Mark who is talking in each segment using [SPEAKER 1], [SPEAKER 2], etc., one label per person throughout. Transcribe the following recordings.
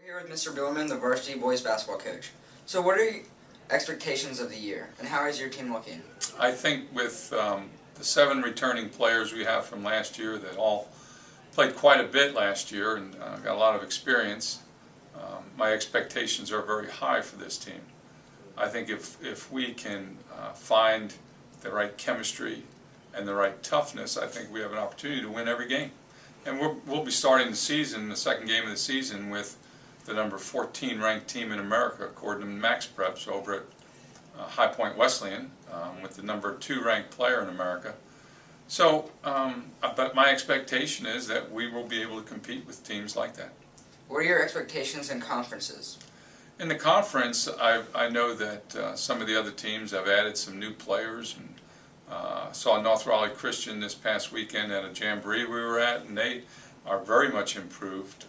[SPEAKER 1] Here with Mr. Billman, the varsity boys basketball coach. So what are your expectations of the year, and how is your team looking?
[SPEAKER 2] I think with the 7 returning players we have from last year that all played quite a bit last year and got a lot of experience, my expectations are very high for this team. I think if we can find the right chemistry and the right toughness, I think we have an opportunity to win every game. And we'll be starting the season, the second game of the season, with the number 14 ranked team in America, according to Max Preps over at High Point Wesleyan, with the number 2 ranked player in America. So, but my expectation is that we will be able to compete with teams like that.
[SPEAKER 1] What are your expectations in conferences?
[SPEAKER 2] In the conference, I know that some of the other teams have added some new players, and saw North Raleigh Christian this past weekend at a jamboree we were at, and they are very much improved.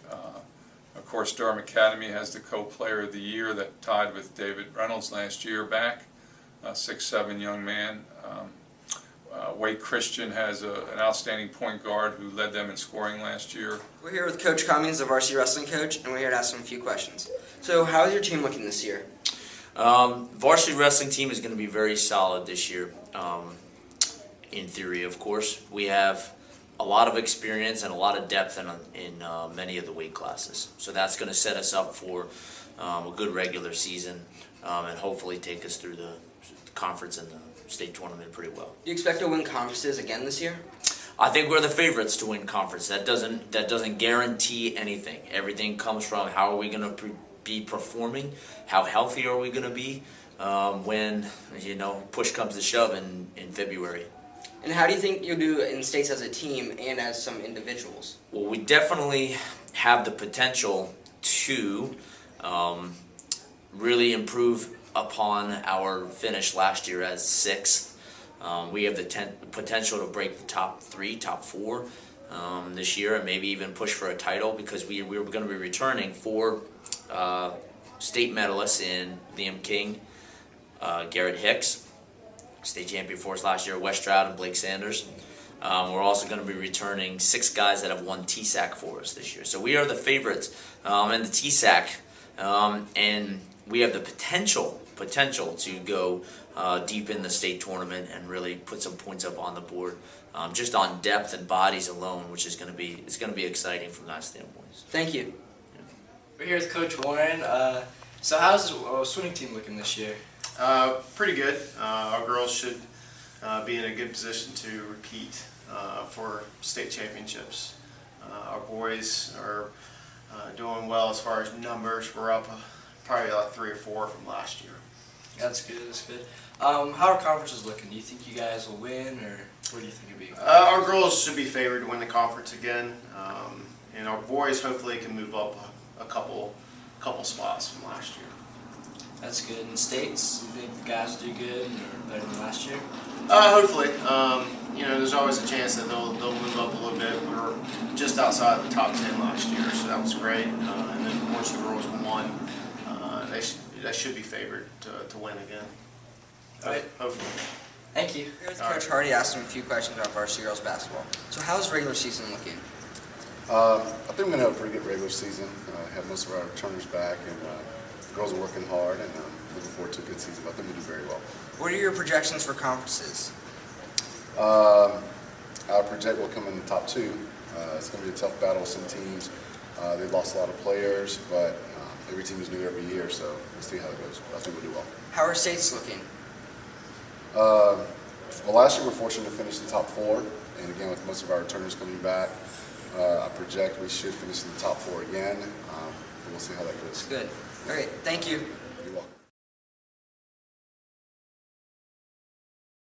[SPEAKER 2] Of course, Durham Academy has the co-player of the year that tied with David Reynolds last year back, a 6'7" young man. Wake Christian has an outstanding point guard who led them in scoring last year.
[SPEAKER 1] We're here with Coach Cummings, the varsity wrestling coach, and we're here to ask him a few questions. So how is your team looking this year?
[SPEAKER 3] Varsity wrestling team is going to be very solid this year. In theory, of course, we have a lot of experience and a lot of depth in many of the weight classes. So that's going to set us up for a good regular season and hopefully take us through the conference and the state tournament pretty well.
[SPEAKER 1] Do you expect to win conferences again this year?
[SPEAKER 3] I think we're the favorites to win conference. That doesn't guarantee anything. Everything comes from how are we going to be performing, how healthy are we going to be when push comes to shove in February.
[SPEAKER 1] And how do you think you'll do in states as a team and as some individuals?
[SPEAKER 3] Well, we definitely have the potential to really improve upon our finish last year as 6th. We have the potential to break the top 3, top 4 this year, and maybe even push for a title, because we're going to be returning 4 state medalists in Liam King, Garrett Hicks, state champion for us last year, Wes Stroud and Blake Sanders. We're also going to be returning 6 guys that have won TSAC for us this year. So we are the favorites in the TSAC, and we have the potential to go deep in the state tournament and really put some points up on the board, just on depth and bodies alone, which is going to be exciting from that standpoint.
[SPEAKER 1] Thank you.
[SPEAKER 4] We're here with Coach Warren. So how's the swimming team looking this year?
[SPEAKER 5] Pretty good. Our girls should be in a good position to repeat for state championships. Our boys are doing well as far as numbers. We're up probably like 3 or 4 from last year.
[SPEAKER 4] That's good. That's good. How are conferences looking? Do you think you guys will win, or what do you think it'll be?
[SPEAKER 5] Our girls should be favored to win the conference again, and our boys hopefully can move up a couple spots from last year.
[SPEAKER 4] That's good. In states, you think the guys will do good or better than last year?
[SPEAKER 5] Hopefully. There's always a chance that they'll move up a little bit. We were just outside the top 10 last year, so that was great. And then once the girls won, they should be favored to win again.
[SPEAKER 4] All right.
[SPEAKER 5] Hopefully.
[SPEAKER 4] Thank you.
[SPEAKER 1] Here with Coach Hardy, asked him a few questions about varsity girls basketball. So how's regular season looking?
[SPEAKER 6] I think we're going to have a pretty good regular season. Have most of our returners back, and girls are working hard, and looking forward to a good season. But I think we'll do very well.
[SPEAKER 1] What are your projections for conferences?
[SPEAKER 6] I project we'll come in the top 2. It's going to be a tough battle with some teams. They've lost a lot of players, but every team is new every year, so we'll see how it goes. I think we'll do well.
[SPEAKER 1] How are states looking?
[SPEAKER 6] Well, last year we were fortunate to finish in the top 4, and again with most of our returners coming back, I project we should finish in the top 4 again, but we'll see how that goes.
[SPEAKER 1] Good. All right. Thank you.
[SPEAKER 6] You're welcome.